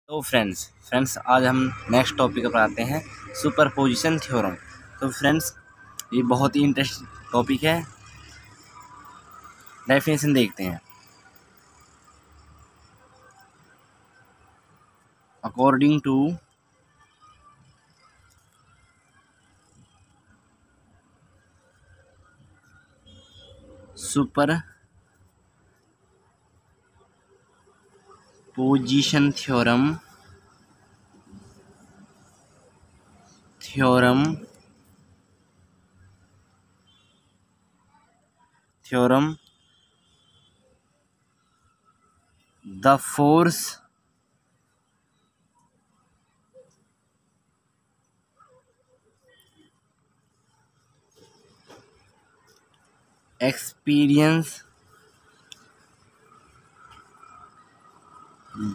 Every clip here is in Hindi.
तो फ्रेंड्स आज हम नेक्स्ट टॉपिक पर आते हैं, सुपरपोजिशन थ्योरम। तो फ्रेंड्स ये बहुत ही इंटरेस्टिंग टॉपिक है। डेफिनेशन देखते हैं। According to superposition theorem the force experience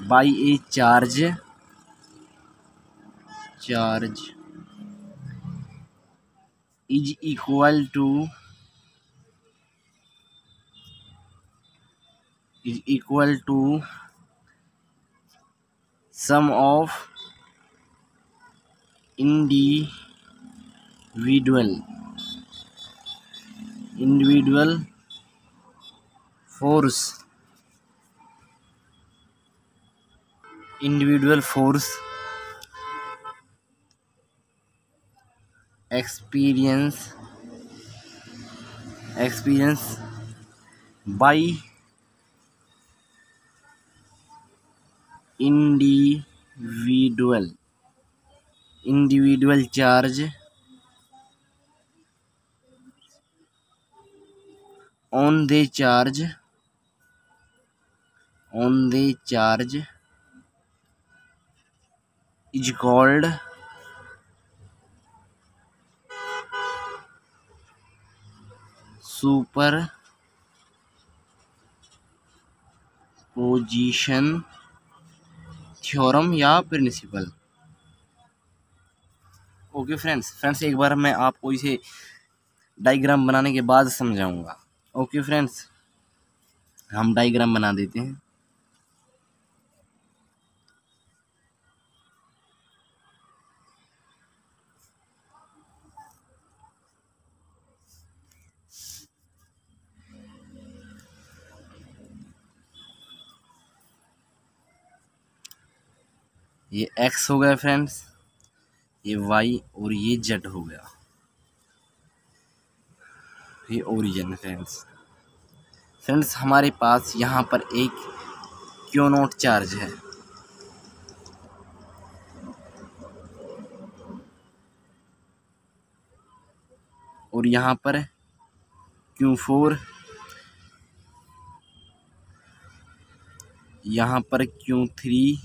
by a charge is equal to sum of individual force experience by individual charge on the charge is called superposition theorem या प्रिंसिपल। ओके फ्रेंड्स एक बार मैं आपको इसे डायग्राम बनाने के बाद समझाऊंगा। ओके फ्रेंड्स, हम डायग्राम बना देते हैं। ये x हो गया फ्रेंड्स, ये y और ये z हो गया, ये ओरिजिन। फ्रेंड्स हमारे पास यहाँ पर एक क्यू नॉट चार्ज है और यहाँ पर Q4, यहाँ पर Q3,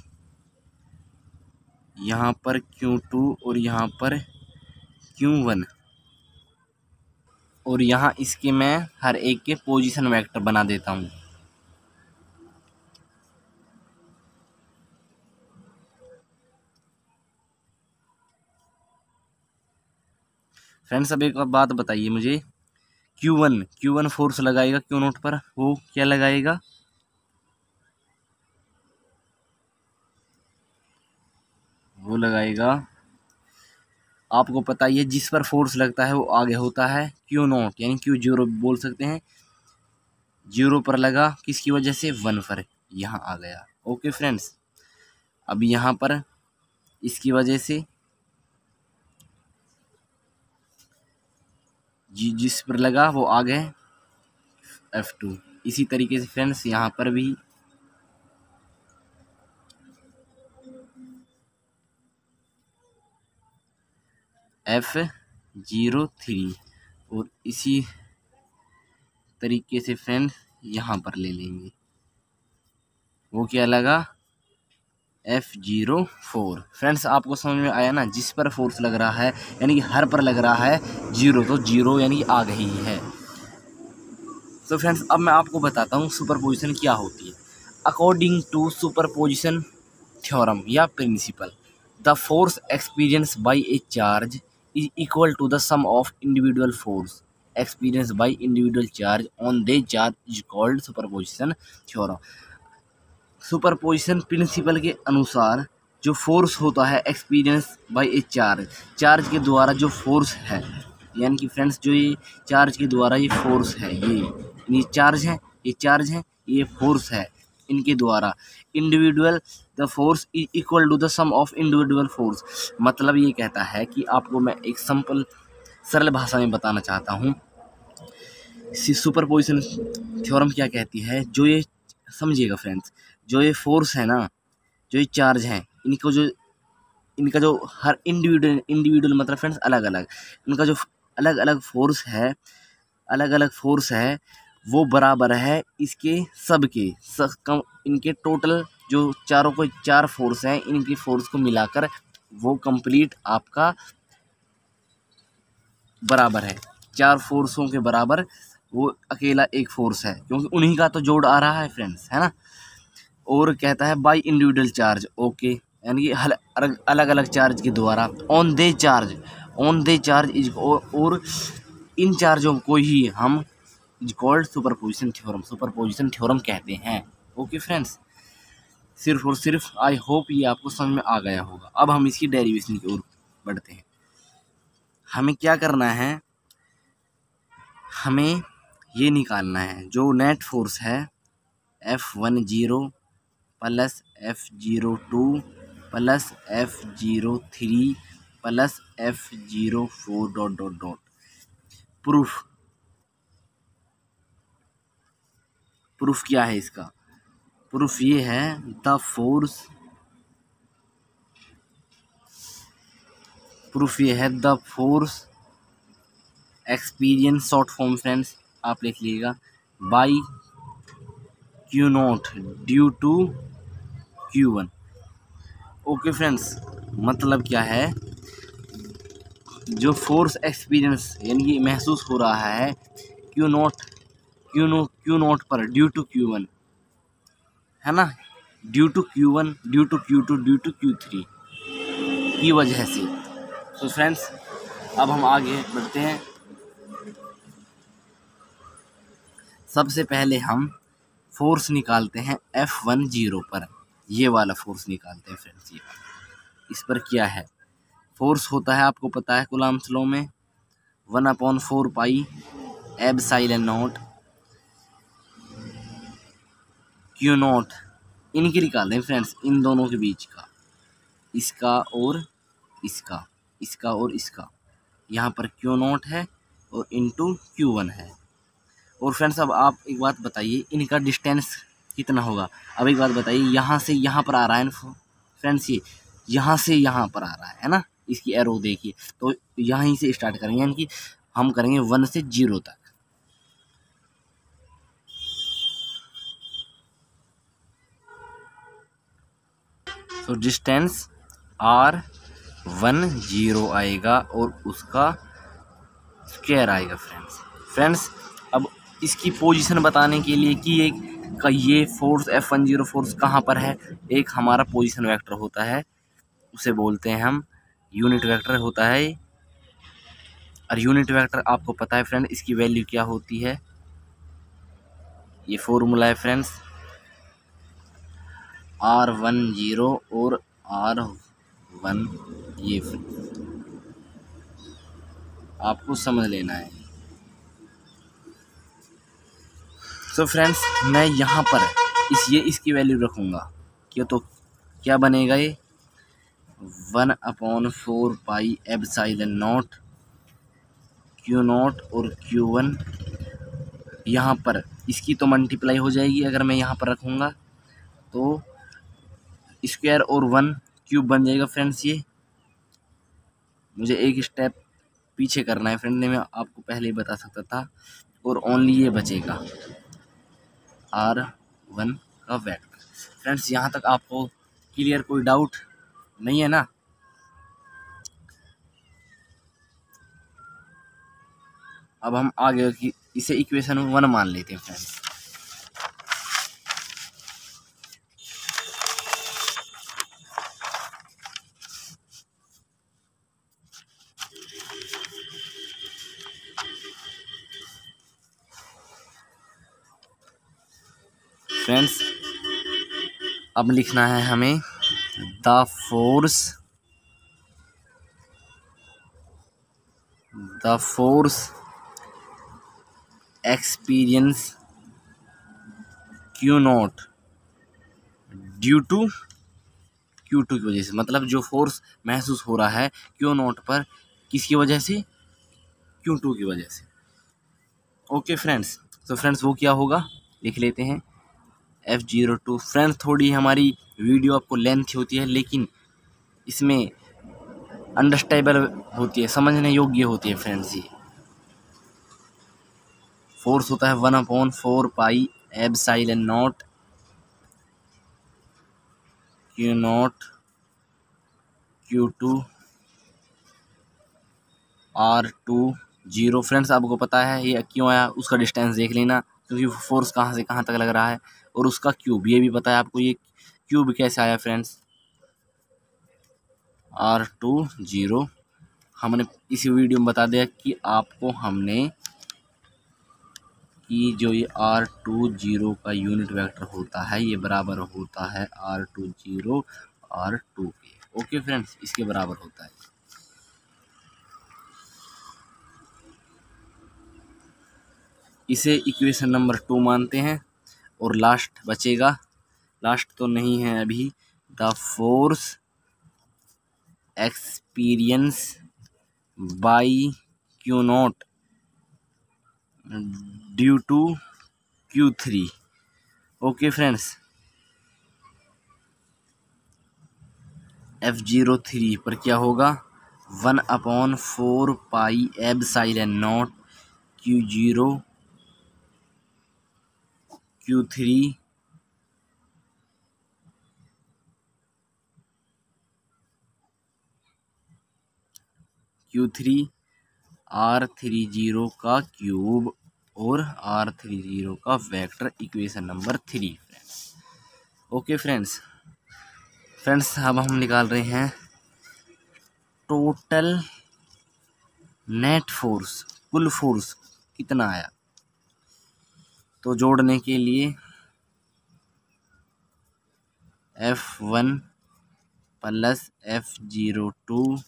यहाँ पर Q2 और यहाँ पर Q1। और यहाँ इसके मैं हर एक के पोजीशन वेक्टर बना देता हूँ। फ्रेंड्स अब एक बात बताइए मुझे, Q1 फोर्स लगाएगा क्यू नोट पर, वो क्या लगाएगा? वो लगाएगा, आपको पता ही है, जिस पर फोर्स लगता है वो आगे होता है क्यू नोट, यानी Q0 बोल सकते हैं। 0 पर लगा किसकी वजह से? 1 पर, यहाँ आ गया। ओके फ्रेंड्स, अब यहाँ पर इसकी वजह से जिस पर लगा वो आ गए F2। इसी तरीके से फ्रेंड्स यहाँ पर भी F03 और इसी तरीके से फ्रेंड्स यहाँ पर ले लेंगे, वो क्या लगा? F04। फ्रेंड्स आपको समझ में आया ना? जिस पर फोर्स लग रहा है यानी कि हर पर लग रहा है 0, तो 0 यानी कि आगे ही है। तो फ्रेंड्स अब मैं आपको बताता हूँ सुपरपोजिशन क्या होती है। अकॉर्डिंग टू सुपरपोजिशन थ्योरम या principle, the force experience by a charge is equal to the sum of individual force experienced by individual charge on the charge is called superposition theorem। Superposition principle के अनुसार जो फोर्स होता है experience by a charge, charge के द्वारा जो फोर्स है, यानी कि फ्रेंड्स जो ये चार्ज के द्वारा ये फोर्स है, ये चार्ज है, ये चार्ज है, ये फोर्स है, इनके द्वारा individual the force is equal to the sum of individual force. मतलब ये कहता है कि आपको मैं एक सिंपल सरल भाषा में बताना चाहता हूँ, सुपरपोजिशन थ्योरम क्या कहती है, जो ये समझिएगा फ्रेंड्स, जो ये फोर्स है ना, जो ये चार्ज है, इनका जो हर इंडिविजुअल मतलब फ्रेंड्स अलग अलग, इनका जो अलग अलग फोर्स है, अलग अलग फोर्स है, वो बराबर है इसके सब के इनके टोटल जो चारों को चार फोर्स हैं, इनकी फोर्स को मिलाकर वो कंप्लीट आपका बराबर है, चार फोर्सों के बराबर वो अकेला एक फोर्स है, क्योंकि उन्हीं का तो जोड़ आ रहा है फ्रेंड्स, है ना। और कहता है बाय इंडिविजुअल चार्ज, ओके, यानी कि अलग अलग चार्ज के द्वारा ऑन दे चार्ज इज, और इन चार्जों को ही हम इज कॉल्ड सुपरपोजिशन थ्योरम कहते हैं। ओके फ्रेंड्स, सिर्फ और सिर्फ आई होप ये आपको समझ में आ गया होगा। अब हम इसकी डेरिवेशन की ओर बढ़ते हैं। हमें क्या करना है, हमें ये निकालना है जो नेट फोर्स है F10 plus F02 plus F03 plus F04 dot dot dot. Proof क्या है इसका, प्रूफ ये है द फोर्स, प्रूफ ये है the force experience, short form friends आप लिख लीजिएगा, by Q naught due to Q1। Okay friends, मतलब क्या है, जो फोर्स एक्सपीरियंस यानी कि महसूस हो रहा है Q नॉट पर ड्यू टू Q1, है ना, due to Q1, due to Q2, due to Q3 की वजह से। तो फ्रेंड्स अब हम आगे बढ़ते हैं। सबसे पहले हम फोर्स निकालते हैं F10 पर, ये वाला फोर्स निकालते हैं फ्रेंड्स। ये इस पर क्या है, फोर्स होता है आपको पता है कूलम्ब्स लॉ में 1/4 pi epsilon not Q not, इनकी निकालते हैं फ्रेंड्स, इन दोनों के बीच का, इसका और इसका, इसका और इसका, यहाँ पर Q नॉट है और इनटू Q1 है। और फ्रेंड्स अब आप एक बात बताइए, इनका डिस्टेंस कितना होगा। अब एक बात बताइए, यहाँ से यहाँ पर आ रहा है ना फ्रेंड्स, ये यहाँ से यहाँ पर आ रहा है ना, इसकी एरो देखिए, तो यहीं से स्टार्ट करेंगे, यानी कि हम करेंगे 1 से 0 तक। तो डिस्टेंस R10 आएगा और उसका स्क्वायर आएगा फ्रेंड्स। अब इसकी पोजीशन बताने के लिए कि ये फोर्स F10 फोर्स कहाँ पर है, एक हमारा पोजीशन वेक्टर होता है, उसे बोलते हैं हम यूनिट वेक्टर होता है। और यूनिट वेक्टर आपको पता है फ्रेंड, इसकी वैल्यू क्या होती है, ये फॉर्मूला है फ्रेंड्स, R10 और R1, ये आपको समझ लेना है। तो फ्रेंड्स मैं यहाँ पर इसकी वैल्यू रखूँगा, क्या तो क्या बनेगा, ये 1/4 pi epsilon not Q not और Q1, यहाँ पर इसकी तो मल्टीप्लाई हो जाएगी अगर मैं यहाँ पर रखूँगा, तो स्क्वायर और 1 क्यूब बन जाएगा फ्रेंड्स। ये मुझे एक स्टेप पीछे करना है फ्रेंड, ने मैं आपको पहले ही बता सकता था, और ओनली ये बचेगा R1 का वेक्टर। फ्रेंड्स यहाँ तक आपको क्लियर, कोई डाउट नहीं है ना। अब हम आगे की इसे इक्वेशन 1 मान लेते हैं फ्रेंड्स। फ्रेंड्स अब लिखना है हमें the force experience Q naught due to Q2 की वजह से, मतलब जो फोर्स महसूस हो रहा है क्यू नॉट पर, किसकी वजह से? Q2 की वजह से। ओके फ्रेंड्स, तो फ्रेंड्स वो क्या होगा लिख लेते हैं, F02। फ्रेंड्स थोड़ी हमारी वीडियो आपको लेंथ होती है, लेकिन इसमें अंडरस्टैंडेबल होती है, समझने योग्य होती है फ्रेंड्स। ये फोर्स होता है 1/4 pi epsilon not Q not Q2 R2 0। Friends आपको पता है ये क्यों आया, उसका डिस्टेंस देख लेना, क्योंकि फोर्स कहाँ से कहाँ तक लग रहा है, और उसका क्यूब ये भी पता है आपको, ये क्यूब कैसे आया फ्रेंड्स, R2 0। हमने इसी वीडियो में बता दिया कि आपको हमने कि जो ये R2 0 का यूनिट वेक्टर होता है ये बराबर होता है R2 0 R2 के। ओके फ्रेंड्स, इसके बराबर होता है। इसे इक्वेशन नंबर 2 मानते हैं, और लास्ट बचेगा, लास्ट तो नहीं है अभी, the force experience by Q naught due to Q3। Okay friends, F03 पर क्या होगा, 1/4 pi epsilon not Q0 Q3 R30 का क्यूब और R30 का vector, equation number 3 friends. Okay friends, अब हम निकाल रहे हैं टोटल नेट फोर्स, कुल फोर्स कितना आया। तो जोड़ने के लिए F1 plus F02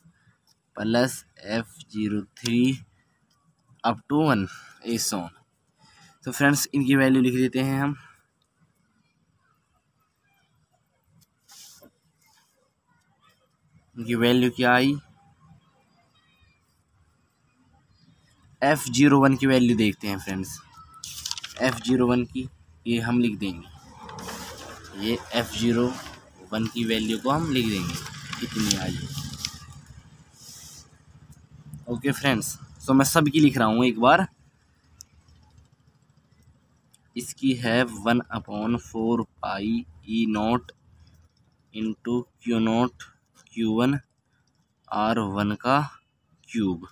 plus F03 up to 1 इस ऑन। तो फ्रेंड्स इनकी वैल्यू लिख देते हैं हम। इनकी वैल्यू क्या आई, F01 की वैल्यू देखते हैं फ्रेंड्स। F01 की ये हम लिख देंगे, ये F01 की वैल्यू को हम लिख देंगे कितनी आई। ओके फ्रेंड्स, तो मैं सब की लिख रहा हूँ एक बार। इसकी है 1/4 पाई E not into Q not Q1 R1 का क्यूब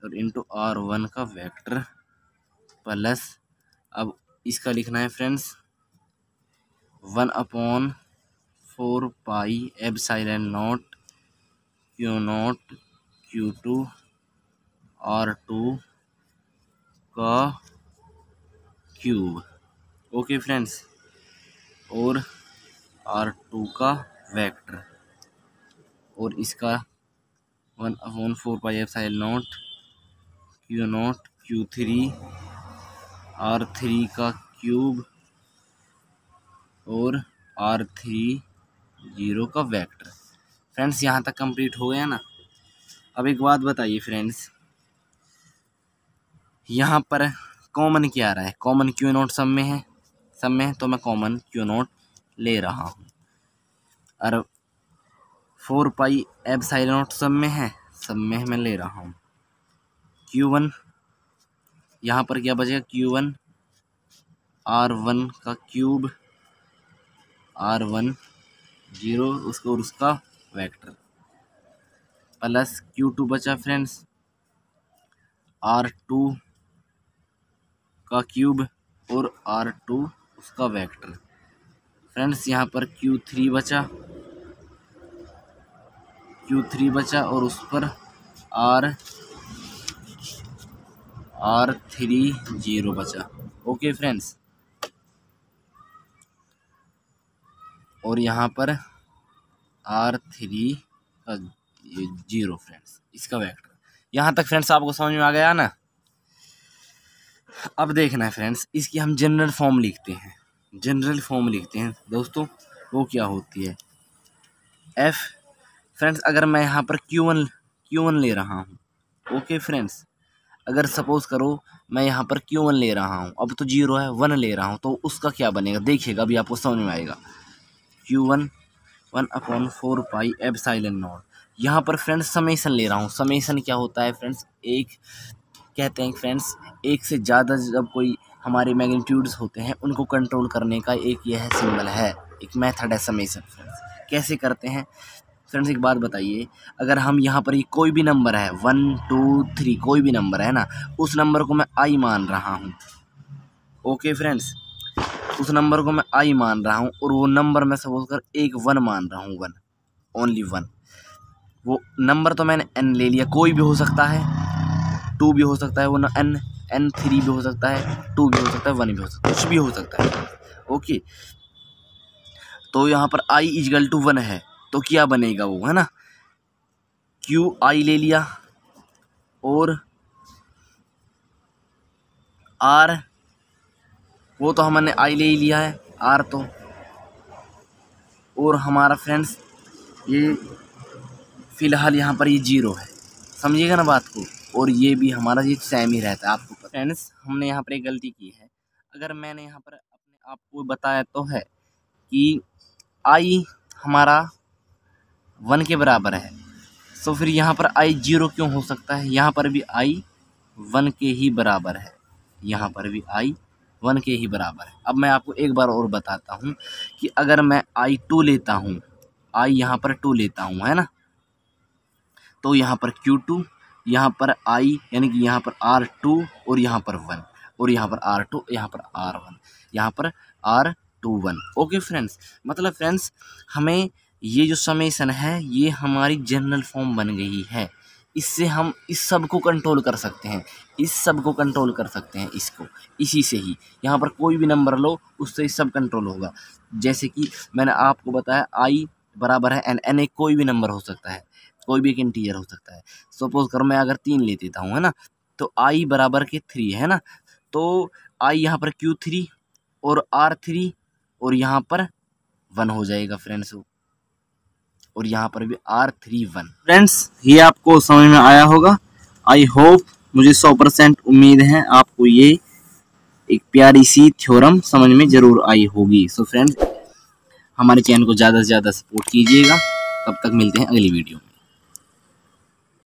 और इंटू R1 का वेक्टर प्लस, अब इसका लिखना है friends 1/4 pi epsilon not Q not Q2 R2 का क्यूब। ओके फ्रेंड्स, और R2 का वेक्टर, और इसका 1/4 pi epsilon not Q not Q3 R3 का क्यूब और R30 का वेक्टर। फ्रेंड्स यहाँ तक कंप्लीट हो गया ना। अब एक बात बताइए फ्रेंड्स, यहाँ पर कॉमन क्या आ रहा है, कॉमन Q नॉट सब में है, तो मैं कॉमन Q नॉट ले रहा हूँ। और 4 पाई एप्सिलॉन नॉट सब में है, मैं ले रहा हूँ। Q1 यहाँ पर क्या बचेगा, Q1 R1 का क्यूब R1 0 उसको और उसका वेक्टर प्लस Q2 बचा फ्रेंड्स R2 का क्यूब और R2 उसका वेक्टर। फ्रेंड्स यहाँ पर Q3 बचा और उस पर R30 बचा। ओके फ्रेंड्स, और यहाँ पर R3 का 0 फ्रेंड्स, इसका वेक्टर। यहाँ तक फ्रेंड्स आपको समझ में आ गया ना। अब देखना है फ्रेंड्स, इसकी हम जनरल फॉर्म लिखते हैं। जनरल फॉर्म लिखते हैं दोस्तों, वो क्या होती है, F फ्रेंड्स। अगर मैं यहाँ पर Q1 ले रहा हूँ, ओके फ्रेंड्स, अगर सपोज करो मैं यहाँ पर Q1 ले रहा हूँ, अब तो 0 है, 1 ले रहा हूँ, तो उसका क्या बनेगा देखिएगा, अभी आपको समझ में आएगा। Q1 1/4 pi epsilon not. यहाँ पर फ्रेंड्स समेसन ले रहा हूँ। समेसन क्या होता है फ्रेंड्स, एक कहते हैं फ्रेंड्स, एक से ज़्यादा जब कोई हमारे मैग्नीट्यूड्स होते हैं उनको कंट्रोल करने का एक यह सिंबल है, एक मेथड है समेसन फ्रेंड्स। कैसे करते हैं फ्रेंड्स, एक बात बताइए, अगर हम यहाँ पर ये कोई भी नंबर है 1 2 3 कोई भी नंबर है ना, उस नंबर को मैं आई मान रहा हूँ, ओके फ्रेंड्स, उस नंबर को मैं आई मान रहा हूँ और वो नंबर मैं सपोज कर एक 1 मान रहा हूँ, 1 ओनली 1। वो नंबर तो मैंने n ले लिया, कोई भी हो सकता है, 2 भी हो सकता है, वो n 3 भी हो सकता है, 2 भी हो सकता है, 1 भी हो सकता है, कुछ भी हो सकता है, ओके। तो यहाँ पर i इक्वल टू 1 है, तो क्या बनेगा वो, है ना, Q i ले लिया और R, वो तो हमने i ले ही लिया है, R तो, और हमारा फ्रेंड्स ये फ़िलहाल यहाँ पर ये 0 है, समझिएगा ना बात को, और ये भी हमारा ये सेम ही रहता है। आपको पता फ्रेंड्स, हमने यहाँ पर एक गलती की है। अगर मैंने यहाँ पर अपने आप को बताया तो है कि i हमारा 1 के बराबर है, तो फिर यहाँ पर i 0 क्यों हो सकता है, यहाँ पर भी i 1 के ही बराबर है, यहाँ पर भी i 1 के ही बराबर है। अब मैं आपको एक बार और बताता हूँ कि अगर मैं i 2 लेता हूँ, i यहाँ पर 2 लेता हूँ, है ना, तो यहाँ पर Q2, यहाँ पर i यानी कि यहाँ पर R2 और यहाँ पर 1, और यहाँ पर R2, यहाँ पर R1, यहाँ पर R21, ओके फ्रेंड्स। मतलब फ्रेंड्स हमें ये जो समेसन है ये हमारी जनरल फॉर्म बन गई है, इससे हम इस सब को कंट्रोल कर सकते हैं, इस सब को कंट्रोल कर सकते हैं, इसको इसी से ही, यहाँ पर कोई भी नंबर लो उससे सब कंट्रोल होगा। जैसे कि मैंने आपको बताया i बराबर है n एक कोई भी नंबर हो सकता है, कोई भी एक इंटीजर हो सकता है। सपोज करो मैं अगर 3 ले देता हूँ, है ना, तो i बराबर के 3 है ना, तो i यहाँ पर Q3 और R3 और यहाँ पर 1 हो जाएगा फ्रेंड्स, और यहाँ पर भी R3 1। फ्रेंड्स ये आपको समझ में आया होगा, आई होप, मुझे 100% उम्मीद है आपको ये एक प्यारी सी थ्योरम समझ में ज़रूर आई होगी। सो फ्रेंड्स हमारे चैनल को ज़्यादा से ज़्यादा सपोर्ट कीजिएगा। तब तक मिलते हैं अगली वीडियो में।